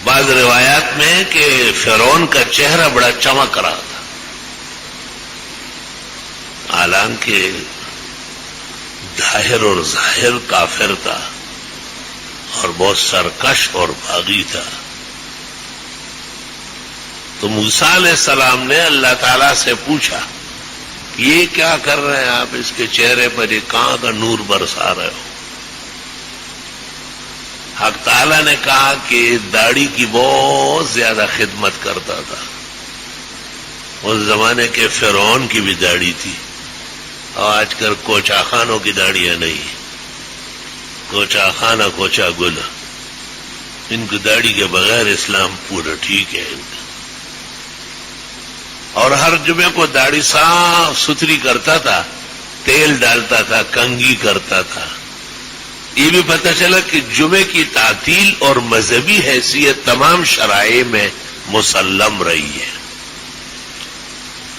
بعض روایات میں ہے کہ فرعون کا چہرہ بڑا چمک رہا تھا، حالانکہ ظاہر اور ظاہر کافر تھا اور بہت سرکش اور باغی تھا. تو موسیٰ علیہ السلام نے اللہ تعالیٰ سے پوچھا کہ یہ کیا کر رہے ہیں آپ، اس کے چہرے پر یہ کہاں کا نور برسا رہے ہو؟ حق تعالیٰ نے کہا کہ داڑھی کی بہت زیادہ خدمت کرتا تھا. اس زمانے کے فرعون کی بھی داڑھی تھی، اور آج کل کوچا خانوں کی داڑیاں نہیں، کوچا خانہ کوچا گل، ان کی داڑھی کے بغیر اسلام پورا ٹھیک ہے ان کا. اور ہر جمعے کو داڑھی صاف ستھری کرتا تھا، تیل ڈالتا تھا، کنگھی کرتا تھا. یہ بھی پتہ چلا کہ جمعے کی تعطیل اور مذہبی حیثیت تمام شرائع میں مسلم رہی ہے.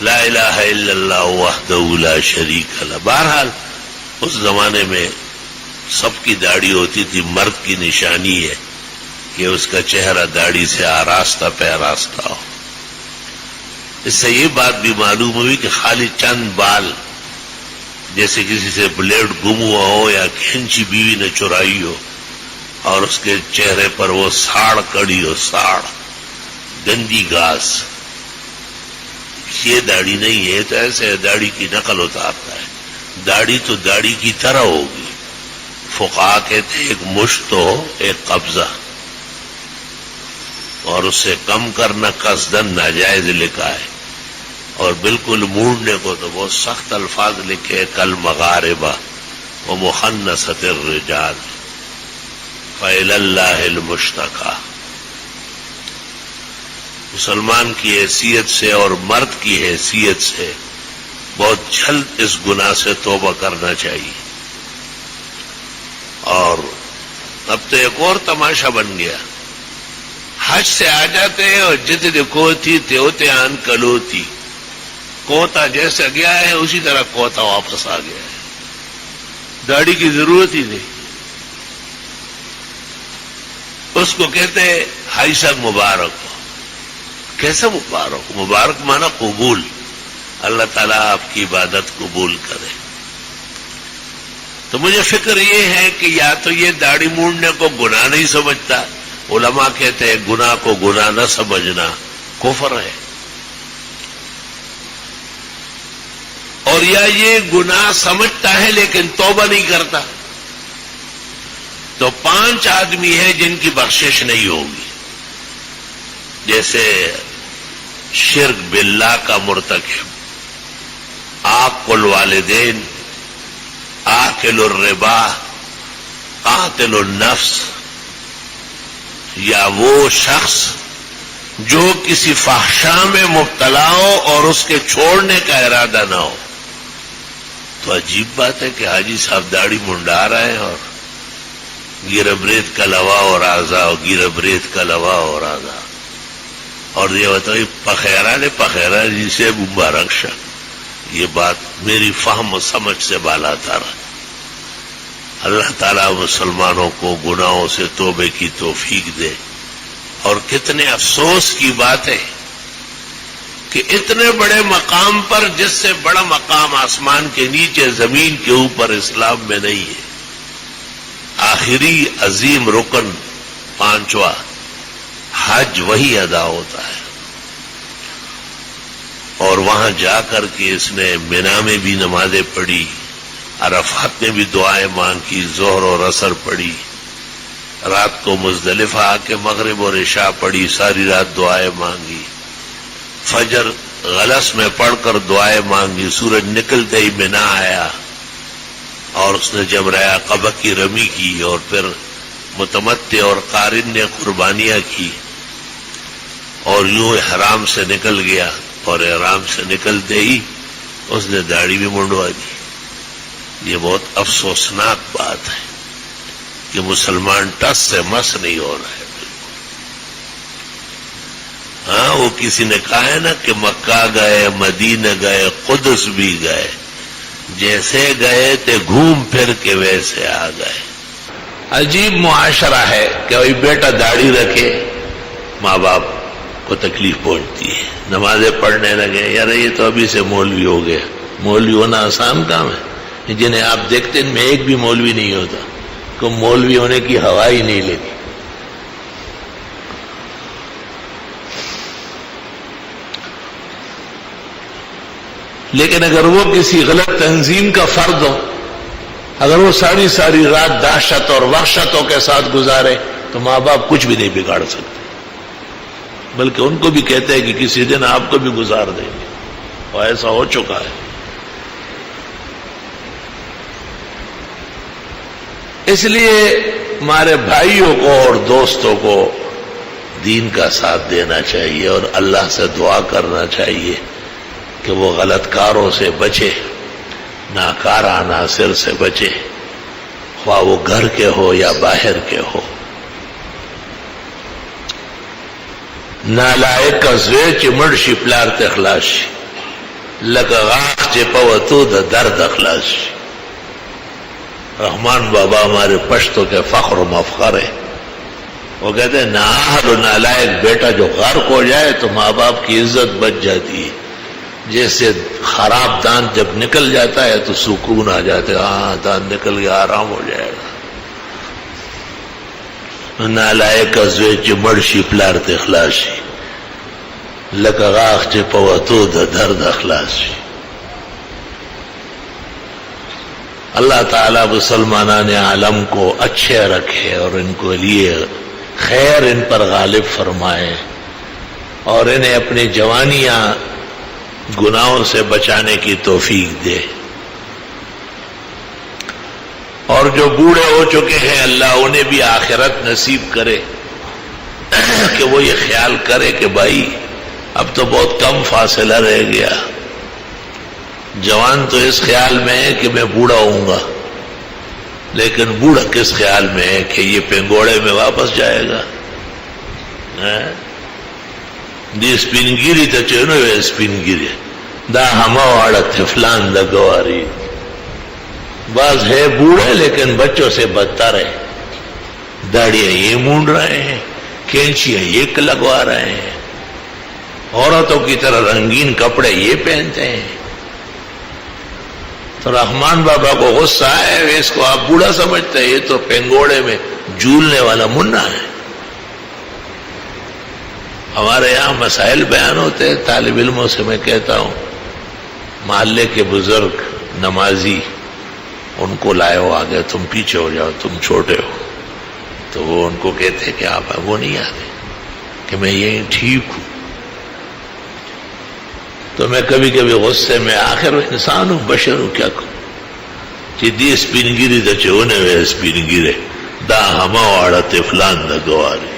لا الہ الا اللہ وحدہ لا شریک لہ. بہرحال اس زمانے میں سب کی داڑھی ہوتی تھی، مرد کی نشانی ہے کہ اس کا چہرہ داڑھی سے آراستہ پیراستہ ہو. اس سے یہ بات بھی معلوم ہوئی کہ خالی چند بال، جیسے کسی سے بلیڈ گم ہوا ہو یا کھینچی بیوی نے چرائی ہو اور اس کے چہرے پر وہ ساڑ کڑی ہو، ساڑ گندی گھاس، یہ داڑھی نہیں ہے. تو ایسے داڑھی کی نقل اتارتا ہے. داڑھی تو داڑھی کی طرح ہوگی. فقہا کہتے ہیں ایک مشت ہو، ایک قبضہ، اور اس سے کم کرنا قصدن ناجائز لکھا ہے، اور بالکل موڑنے کو تو بہت سخت الفاظ لکھے، کل مغاربہ و مخنثۃ الرجال فإلی اللہ المشتکیٰ. مسلمان کی حیثیت سے اور مرد کی حیثیت سے بہت جلد اس گناہ سے توبہ کرنا چاہیے. اور اب تو ایک اور تماشا بن گیا، حج سے آ جاتے ہیں اور جتنے کوتی تیوتے آن کلوتی، کوتا جیسا گیا ہے اسی طرح کوتا واپس آ گیا ہے. داڑھی کی ضرورت ہی نہیں. اس کو کہتے ہیں حج سب مبارک ہو. کیسا مبارک؟ مبارک مانا قبول. اللہ تعالیٰ آپ کی عبادت قبول کرے. تو مجھے فکر یہ ہے کہ یا تو یہ داڑھی موڑنے کو گناہ نہیں سمجھتا، علماء کہتے ہیں گناہ کو گناہ نہ سمجھنا کفر ہے، اور یا یہ گناہ سمجھتا ہے لیکن توبہ نہیں کرتا. تو 5 آدمی ہیں جن کی بخشش نہیں ہوگی. جیسے شرک باللہ کا مرتکب، عاق الوالدین، آکل الربا، قاتل النفس، یا وہ شخص جو کسی فحشاء میں مبتلا ہو اور اس کے چھوڑنے کا ارادہ نہ ہو. تو عجیب بات ہے کہ حاجی صاحب داڑھی منڈا رہے ہیں اور گیربریت کا لوا اور آزا، گیربریت کا لوا اور آزا، اور یہ بتائی پخیرا نے پخیرا جی سے مبارک شا. یہ بات میری فہم و سمجھ سے بالا تر. اللہ تعالیٰ مسلمانوں کو گناہوں سے توبے کی توفیق دے. اور کتنے افسوس کی بات ہے کہ اتنے بڑے مقام پر، جس سے بڑا مقام آسمان کے نیچے زمین کے اوپر اسلام میں نہیں ہے، آخری عظیم رکن 5واں حج وہی ادا ہوتا ہے. اور وہاں جا کر کے اس نے مینا میں بھی نمازیں پڑھی، عرفات میں بھی دعائیں مانگی، ظہر اور عصر پڑھی، رات کو مزدلفہ آ کے مغرب اور عشاء پڑھی، ساری رات دعائیں مانگی، فجر غلس میں پڑھ کر دعائیں مانگی، سورج نکلتے ہی مینا آیا اور اس نے جمرہ عقبہ کی رمی کی، اور پھر متمتع اور قارن نے قربانیاں کی، اور یوں احرام سے نکل گیا، اور احرام سے نکلتے ہی اس نے داڑھی بھی منڈوا دی. یہ بہت افسوسناک بات ہے کہ مسلمان ٹس سے مس نہیں ہو رہا ہے. ہاں، وہ کسی نے کہا ہے نا کہ مکہ گئے، مدینہ گئے، قدس بھی گئے، جیسے گئے تھے گھوم پھر کے ویسے آ گئے. عجیب معاشرہ ہے کہ وہی بیٹا داڑھی رکھے، ماں باپ کو تکلیف پہنچتی ہے. نمازیں پڑھنے لگے، یار یہ تو ابھی سے مولوی ہو گیا. مولوی ہونا آسان کام ہے؟ جنہیں آپ دیکھتے ان میں ایک بھی مولوی نہیں ہوتا، کو مولوی ہونے کی ہوا ہی نہیں لیتی. لیکن اگر وہ کسی غلط تنظیم کا فرد ہو، اگر وہ ساری ساری رات دہشت اور وحشتوں کے ساتھ گزارے، تو ماں باپ کچھ بھی نہیں بگاڑ سکتے، بلکہ ان کو بھی کہتے ہیں کہ کسی دن آپ کو بھی گزار دیں گے، اور ایسا ہو چکا ہے. اس لیے ہمارے بھائیوں کو اور دوستوں کو دین کا ساتھ دینا چاہیے اور اللہ سے دعا کرنا چاہیے کہ وہ غلط کاروں سے بچے، ناکار عناصر سے بچے، خواہ وہ گھر کے ہو یا باہر کے ہو. نالائق زوی چې مړ شي پلار ته خلاص شي، لکه غاښ چې په وتو د درد خلاص شي. رحمان بابا ہمارے پشتوں کے فخر و مفخر ہے. وہ کہتے ہیں نااہل و نالائق بیٹا جو غرق ہو جائے تو ماں باپ کی عزت بچ جاتی ہے. جیسے خراب دانت جب نکل جاتا ہے تو سکون آ جاتا ہے، ہاں دانت نکل گیا، آرام ہو جائے گا. نالائق زوی چې مړ شي پلار ته خلاص شي، لکه غاښ چې په وتو د درد خلاص شي. اللہ تعالیٰ مسلمانان عالم کو اچھے رکھے اور ان کو لیے خیر ان پر غالب فرمائے، اور انہیں اپنی جوانیاں گناہوں سے بچانے کی توفیق دے. اور جو بوڑھے ہو چکے ہیں اللہ انہیں بھی آخرت نصیب کرے کہ وہ یہ خیال کرے کہ بھائی اب تو بہت کم فاصلہ رہ گیا. جوان تو اس خیال میں ہے کہ میں بوڑھا ہوں گا، لیکن بوڑھا کس خیال میں ہے کہ یہ پنگوڑے میں واپس جائے گا. دی سپینگیری ته چې نو وې سپینگیری دا ہما واڑا طفلان دا گواری. بعض ہے بوڑھے لیکن بچوں سے بدتر ہے، داڑیاں یہ مونڈ رہے ہیں، کینچیاں یہ لگوا رہے ہیں، عورتوں کی طرح رنگین کپڑے یہ پہنتے ہیں. تو رحمان بابا کو غصہ ہے، اس کو آپ بوڑھا سمجھتے ہیں، یہ تو پنگوڑے میں جھولنے والا منا ہے. ہمارے یہاں مسائل بیان ہوتے ہیں، طالب علموں سے میں کہتا ہوں محلے کے بزرگ نمازی ان کو لائے آگے، تم پیچھے ہو جاؤ، تم چھوٹے ہو. تو وہ ان کو کہتے کہ آپ وہ نہیں آتے کہ میں یہیں ٹھیک ہوں. تو میں کبھی کبھی غصے میں آخر انسان ہوں، بشر ہوں، کیا کروں. دی سپینگیری دا چونے ہوئے سپینگیرے دا ہما واڑا طفلان دا گواری.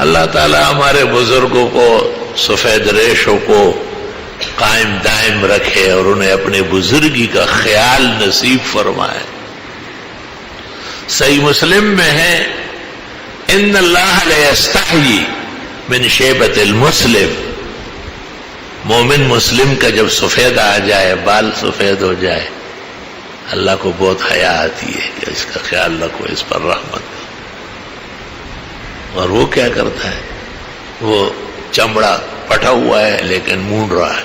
اللہ تعالی ہمارے بزرگوں کو سفید ریشوں کو قائم دائم رکھے اور انہیں اپنے بزرگی کا خیال نصیب فرمائے. صحیح مسلم میں ہے ان اللہ لا یستحیی من شیبت المسلم. مومن مسلم کا جب سفید آ جائے، بال سفید ہو جائے، اللہ کو بہت حیا آتی ہے کہ اس کا خیال رکھو، اس پر رحمت کرو. اور وہ کیا کرتا ہے، وہ چمڑا پٹا ہوا ہے لیکن مونڈ رہا ہے،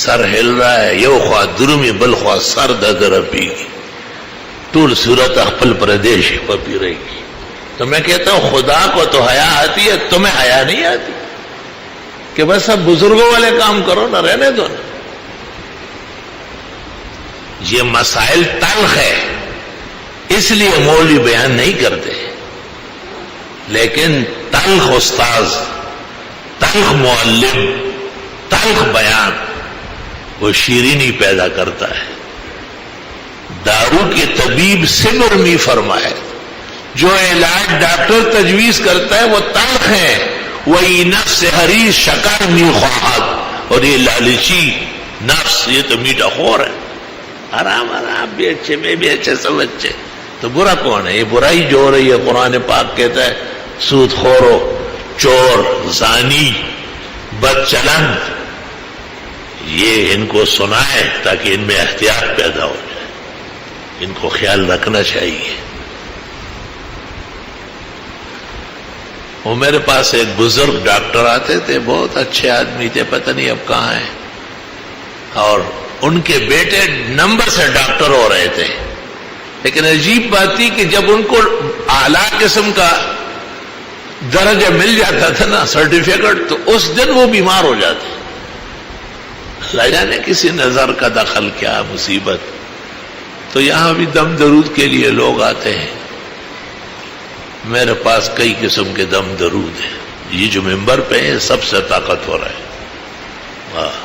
سر ہل رہا ہے، یو خواہ درمی بل خواہ سر ددر پی گی، طول صورت اخپل پردیش پپی رہے گی. تو میں کہتا ہوں خدا کو تو حیا آتی ہے، تمہیں حیا نہیں آتی کہ بس اب بزرگوں والے کام کرو نا، رہنے دو نا. یہ مسائل تلخ ہے اس لیے مولوی بیان نہیں کرتے، لیکن تلخ استاذ، تلخ معلم، تلخ بیان وہ شیرینی پیدا کرتا ہے. دارو کے طبیب سمر می فرمائے، جو علاج ڈاکٹر تجویز کرتا ہے وہ تلخ ہے. وہی نفس حریص شکر می خواہد، اور یہ لالچی نفس یہ تو میٹھا خور ہے. آرام آرام بھی اچھے، میں بھی اچھے، سب اچھے. تو برا کون ہے؟ یہ برائی جو ہو رہی ہے قرآن پاک کہتا ہے سود خورو، چور، زانی، بد چلن، یہ ان کو سنائے تاکہ ان میں احتیاط پیدا ہو جائے. ان کو خیال رکھنا چاہیے. وہ میرے پاس ایک بزرگ ڈاکٹر آتے تھے، بہت اچھے آدمی تھے، پتہ نہیں اب کہاں ہیں، اور ان کے بیٹے نمبر سے ڈاکٹر ہو رہے تھے، لیکن عجیب بات تھی کہ جب ان کو اعلیٰ قسم کا درجہ مل جاتا تھا نا، سرٹیفکیٹ، تو اس دن وہ بیمار ہو جاتے۔ اللہ جانے کسی نظر کا دخل، کیا مصیبت۔ تو یہاں بھی دم درود کے لیے لوگ آتے ہیں، میرے پاس کئی قسم کے دم درود ہیں، یہ جو ممبر پہ ہے سب سے طاقتور ہے۔ واہ،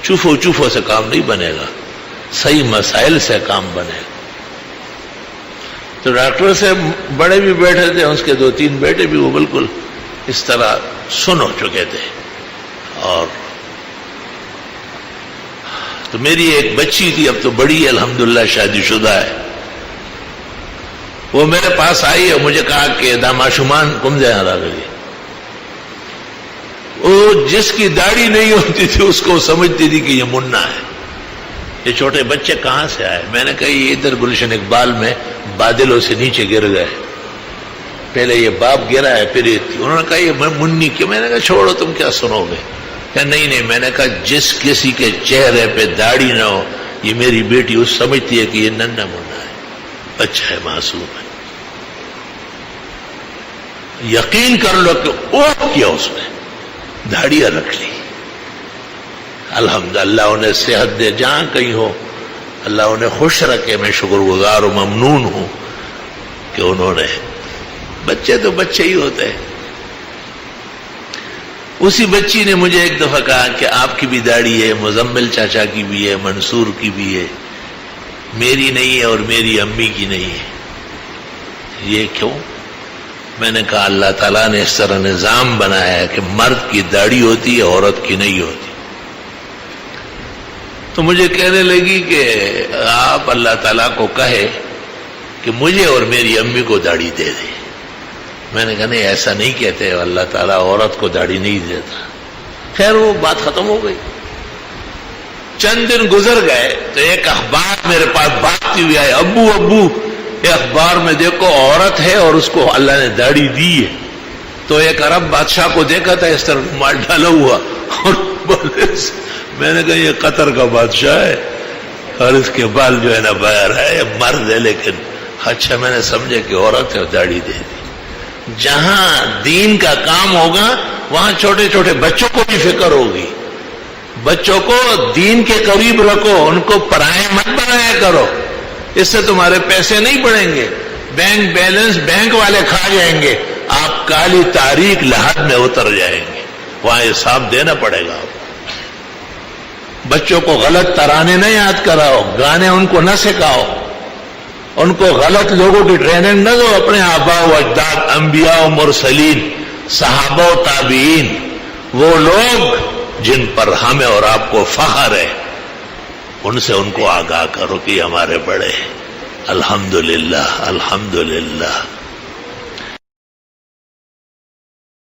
چوفو چوفو سے کام نہیں بنے گا، صحیح مسائل سے کام بنے گا۔ تو ڈاکٹر سے بڑے بھی بیٹھے تھے، اس کے 2-3 بیٹے بھی، وہ بالکل اس طرح سن ہو چکے تھے۔ اور تو میری ایک بچی تھی، اب تو بڑی ہے الحمدللہ، شادی شدہ ہے، وہ میرے پاس آئی اور مجھے کہا کہ داماشمان کم جائیں را گئی۔ وہ جس کی داڑھی نہیں ہوتی تھی اس کو سمجھتی تھی کہ یہ منا ہے، یہ چھوٹے بچے کہاں سے آئے۔ میں نے کہا یہ ادھر گلشن اقبال میں بادلوں سے نیچے گر گئے، پہلے یہ باپ گرا ہے پھر یہ۔ انہوں نے کہا یہ منی کیوں؟ میں نے کہا چھوڑو، تم کیا سنو گے؟ کہ نہیں، میں نے کہا جس کسی کے چہرے پہ داڑھی نہ ہو، یہ میری بیٹی اس سمجھتی ہے کہ یہ ننھا منا ہے، اچھا ہے، معصوم ہے۔ یقین کر لو کہ اوہ کیا اس نے داڑیاں رکھ لی۔ الحمدللہ انہیں صحت دے، جہاں کہیں ہو اللہ انہیں خوش رکھے۔ میں شکر گزار و ممنون ہوں کہ انہوں نے، بچے تو بچے ہی ہوتے ہیں۔ اسی بچی نے مجھے ایک دفعہ کہا کہ آپ کی بھی داڑھی ہے، مزمل چاچا کی بھی ہے، منصور کی بھی ہے، میری نہیں ہے اور میری امی کی نہیں ہے۔ یہ کیوں؟ میں نے کہا اللہ تعالیٰ نے اس طرح نظام بنایا ہے کہ مرد کی داڑھی ہوتی ہے، عورت کی نہیں ہوتی۔ تو مجھے کہنے لگی کہ آپ اللہ تعالیٰ کو کہے کہ مجھے اور میری امی کو داڑھی دے دے۔ میں نے کہا نہیں، ایسا نہیں کہتے، اللہ تعالیٰ عورت کو داڑھی نہیں دیتا۔ خیر وہ بات ختم ہو گئی۔ چند دن گزر گئے تو ایک اخبار میرے پاس بھاگتی ہوئی آئے، ابو یہ اخبار میں دیکھو عورت ہے اور اس کو اللہ نے داڑھی دی ہے۔ تو ایک عرب بادشاہ کو دیکھا تھا اس طرح رومال ڈالا ہوا، اور میں نے کہا یہ قطر کا بادشاہ ہے اور اس کے بال جو ہے نا باہر ہے، مرد ہے، لیکن اچھا میں نے سمجھا کہ عورت ہے اور داڑھی دے دی۔ جہاں دین کا کام ہوگا وہاں چھوٹے چھوٹے بچوں کو بھی فکر ہوگی، بچوں کو دین کے قریب رکھو، ان کو پرائے مت بنایا کرو، اس سے تمہارے پیسے نہیں بڑھیں گے، بینک بیلنس بینک والے کھا جائیں گے، آپ کالی تاریخ لحد میں اتر جائیں گے، وہاں حساب دینا پڑے گا۔ بچوں کو غلط ترانے نہ یاد کراؤ، گانے ان کو نہ سکھاؤ، ان کو غلط لوگوں کی ٹریننگ نہ دو۔ اپنے آباء و اجداد، انبیاء و مرسلین، صحابہ و تابعین، وہ لوگ جن پر ہمیں اور آپ کو فخر ہے، ان سے ان کو آگاہ کرو کہ ہمارے بڑے ہیں۔ الحمدللہ الحمدللہ۔